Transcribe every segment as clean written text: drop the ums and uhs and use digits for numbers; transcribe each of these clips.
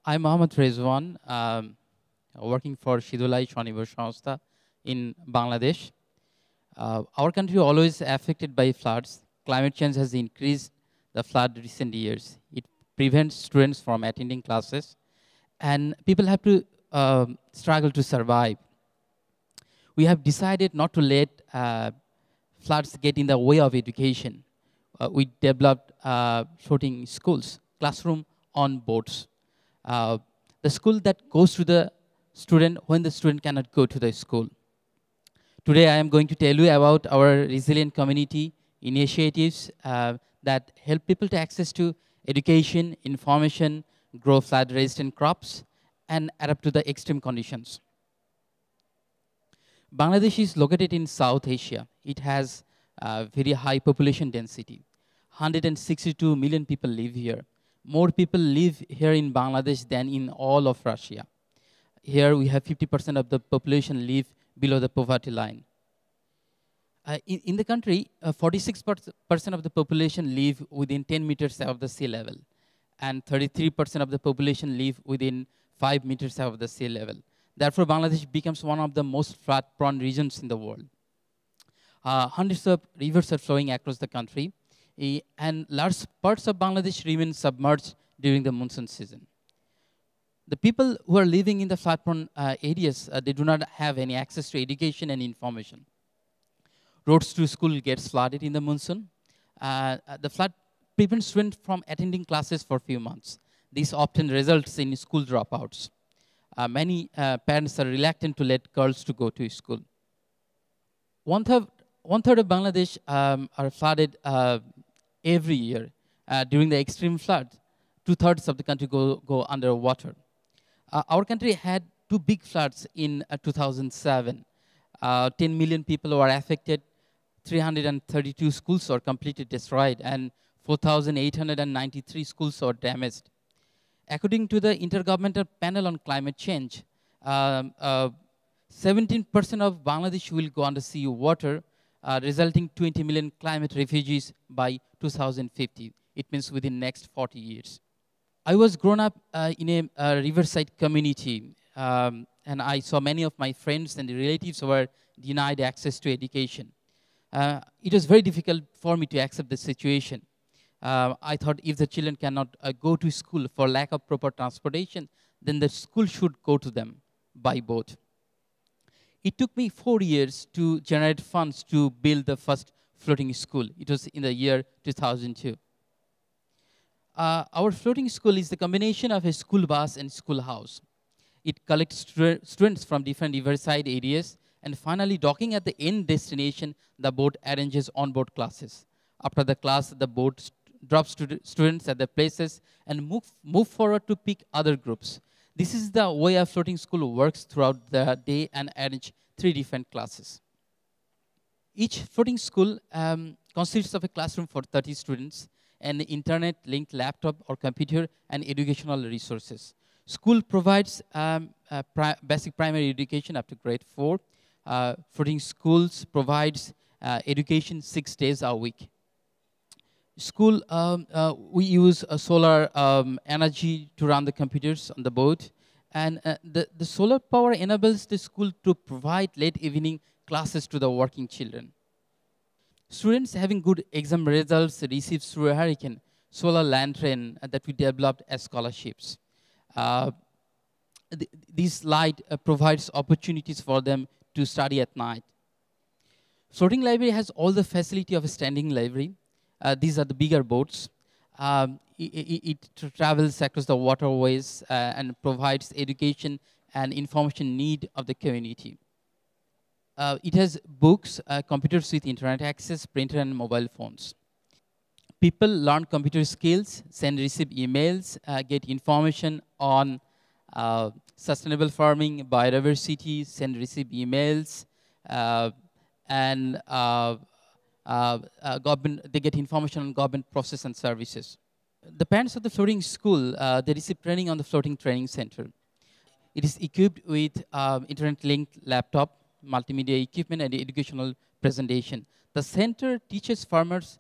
I'm Mohammad Rezwan, working for Shidulai Shanibar Sanstha in Bangladesh. Our country always affected by floods. Climate change has increased the flood recent years. It prevents students from attending classes, and people have to struggle to survive. We have decided not to let floods get in the way of education. We developed floating schools, classroom on boats. Uh, the school that goes to the student when the student cannot go to the school. Today, I am going to tell you about our resilient community initiatives that help people to access to education, information, grow flood-resistant crops, and adapt to the extreme conditions. Bangladesh is located in South Asia. It has very high population density. 162 million people live here. More people live here in Bangladesh than in all of Russia. Here we have 50% of the population live below the poverty line. In the country, 46% of the population live within 10 meters above the sea level, and 33% of the population live within 5 meters above the sea level. Therefore, Bangladesh becomes one of the most flood-prone regions in the world. Hundreds of rivers are flowing across the country, and large parts of Bangladesh remain submerged during the monsoon season. The people who are living in the flood-prone areas, they do not have any access to education and information. Roads to school gets flooded in the monsoon. The flood prevents students from attending classes for a few months. This often results in school dropouts. Many parents are reluctant to let girls to go to school. One third of Bangladesh are flooded every year. During the extreme flood, 2/3 of the country go underwater. Our country had two big floods in 2007. 10 million people were affected, 332 schools were completely destroyed, and 4,893 schools were damaged. According to the Intergovernmental Panel on Climate Change, 17% of Bangladesh will go under sea water, resulting 20 million climate refugees by 2050. It means within next 40 years. I was grown up in a riverside community, and I saw many of my friends and relatives were denied access to education. It was very difficult for me to accept the situation. I thought if the children cannot go to school for lack of proper transportation, then the school should go to them by boat. It took me 4 years to generate funds to build the first floating school. It was in the year 2002. Our floating school is the combination of a school bus and schoolhouse. It collects students from different riverside areas, and finally docking at the end destination, the boat arranges on-board classes. After the class, the boat drops students at their places and move forward to pick other groups. This is the way a floating school works throughout the day and arrange 3 different classes. Each floating school consists of a classroom for 30 students, an internet-linked laptop or computer, and educational resources. School provides basic primary education up to grade 4. Floating schools provides education 6 days a week. School, we use solar energy to run the computers on the boat. And the solar power enables the school to provide late evening classes to the working children. Students having good exam results receive through Hurricane solar lantern that we developed as scholarships. This light provides opportunities for them to study at night. Floating library has all the facility of a standing library. These are the bigger boats. It travels across the waterways and provides education and information need of the community. It has books, computers with internet access, printer, and mobile phones. People learn computer skills, send, receive emails, get information on sustainable farming, biodiversity, send, receive emails, and they get information on government process and services. The parents of the floating school, they receive training on the floating training center. It is equipped with internet-linked laptop, multimedia equipment, and educational presentation. The center teaches farmers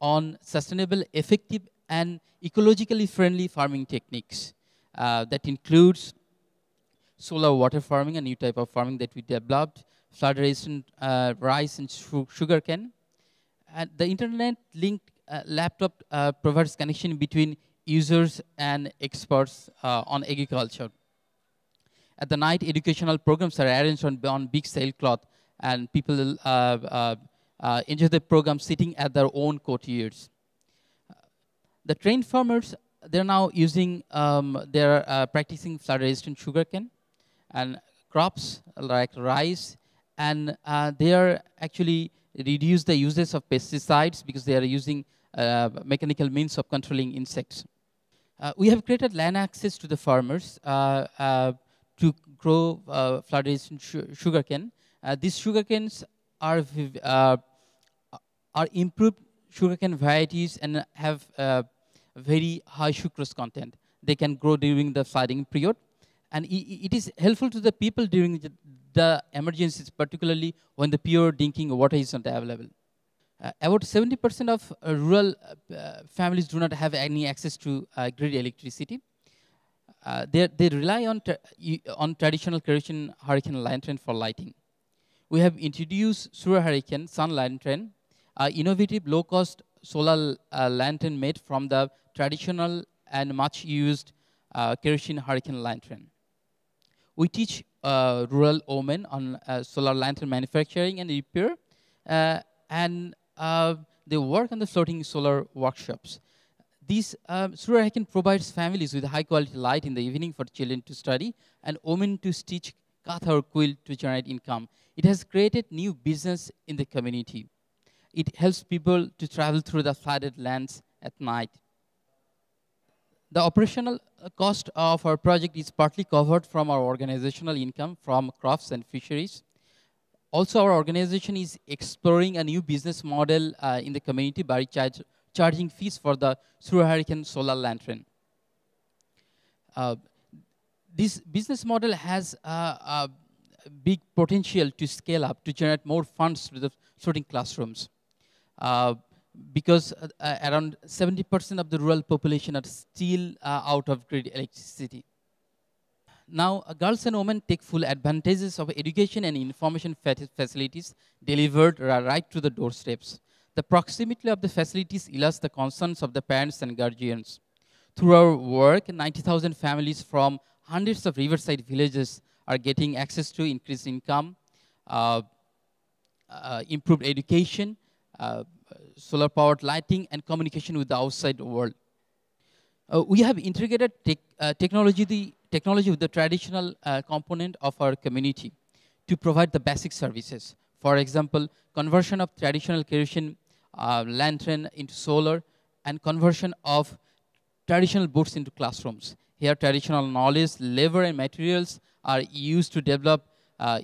on sustainable, effective, and ecologically friendly farming techniques. that includes solar water farming, a new type of farming that we developed, flood-resistant rice and sugarcane. And the internet-linked laptop provides connection between users and experts on agriculture. At the night, educational programs are arranged on big sailcloth, and people enjoy the program sitting at their own courtyards. The trained farmers, they're now using, they're practicing flood-resistant sugarcane and crops like rice, and they are actually reduce the uses of pesticides because they are using mechanical means of controlling insects. We have created land access to the farmers to grow flood-resistant sugarcane. These sugarcanes are improved sugarcane varieties and have very high sucrose content. They can grow during the flooding period. And it is helpful to the people during the emergencies, particularly when the pure drinking water is not available. About 70% of rural families do not have any access to grid electricity. They rely on traditional kerosene hurricane lantern for lighting. We have introduced Sura Hurricane Sun Lantern, innovative low-cost solar lantern made from the traditional and much used kerosene hurricane lantern. We teach rural women on solar lantern manufacturing and repair, and they work on the floating solar workshops. This Sugarcane provides families with high-quality light in the evening for children to study and women to stitch kath or quilt to generate income. It has created new business in the community. It helps people to travel through the flooded lands at night. The operational cost of our project is partly covered from our organizational income from crops and fisheries. Also, our organization is exploring a new business model in the community by charging fees for the Sugarcane solar lantern. This business model has a big potential to scale up to generate more funds to the floating classrooms. Because around 70% of the rural population are still out of grid electricity. Now, girls and women take full advantages of education and information facilities delivered right to the doorsteps. The proximity of the facilities illustrates the concerns of the parents and guardians. Through our work, 90,000 families from hundreds of riverside villages are getting access to increased income, improved education, solar-powered lighting, and communication with the outside world. We have integrated technology with the traditional component of our community to provide the basic services. For example, conversion of traditional kerosene lantern into solar and conversion of traditional books into classrooms. Here, traditional knowledge, labor, and materials are used to develop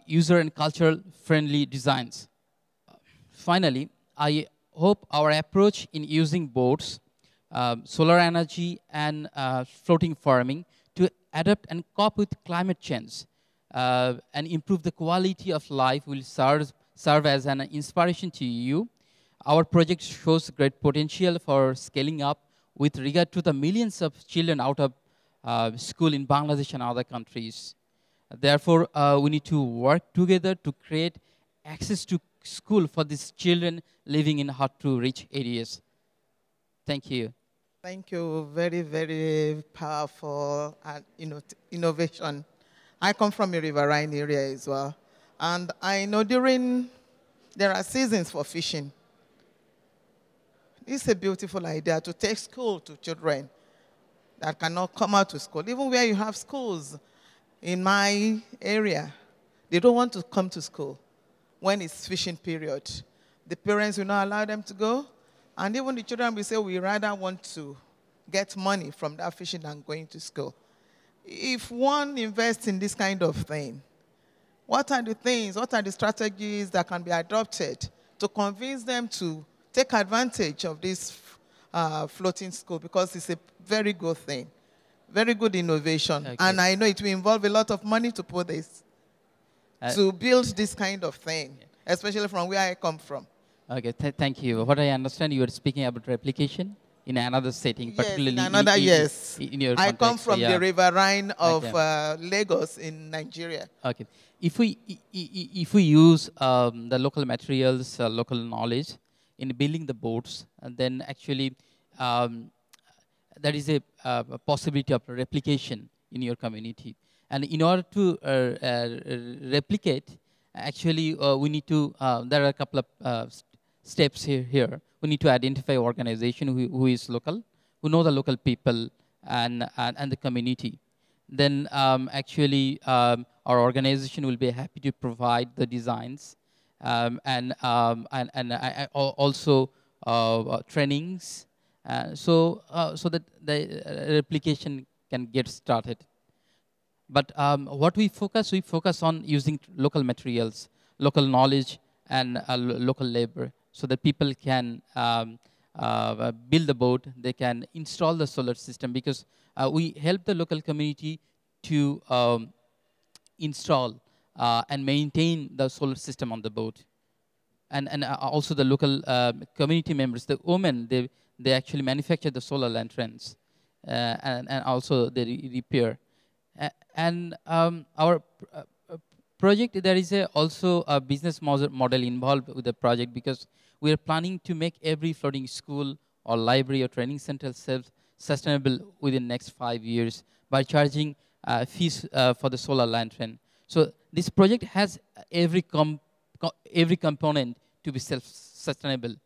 user and cultural-friendly designs. Finally, I hope our approach in using boats, solar energy, and floating farming to adapt and cope with climate change and improve the quality of life will serve as an inspiration to you. Our project shows great potential for scaling up with regard to the millions of children out of school in Bangladesh and other countries. Therefore, we need to work together to create access to school for these children living in hard-to-reach areas. Thank you. Thank you. Very, very powerful innovation. I come from a riverine area as well. And I know there are seasons for fishing. It's a beautiful idea to take school to children that cannot come out to school. Even where you have schools in my area, they don't want to come to school when it's fishing period. The parents will not allow them to go. And even the children will say, we rather want to get money from that fishing than going to school. If one invests in this kind of thing, what are the strategies that can be adopted to convince them to take advantage of this floating school? Because it's a very good thing, very good innovation. Okay. And I know it will involve a lot of money to put this, to build this kind of thing, especially from where I come from. Okay, thank you. What I understand, you are speaking about replication. in another setting, Yes, in particularly another, yes. in your I come context. from the riverine of Okay. Lagos in Nigeria. Okay. If we use the local materials, local knowledge in building the boats, and then actually um, there is a possibility of replication in your community. And in order to replicate, actually we need to. There are a couple of steps here. We need to identify organization who is local, who know the local people and the community. Then actually our organization will be happy to provide the designs also trainings so that the replication can get started. But what we focus on using local materials, local knowledge, and local labor, so that people can build the boat, they can install the solar system, because we help the local community to install and maintain the solar system on the boat. And also the local community members, the women, they actually manufacture the solar lanterns, and also they repair. And our project, there is also a business model involved with the project, because we are planning to make every floating school or library or training center self-sustainable within next 5 years by charging fees for the solar lantern. So this project has every component to be self-sustainable.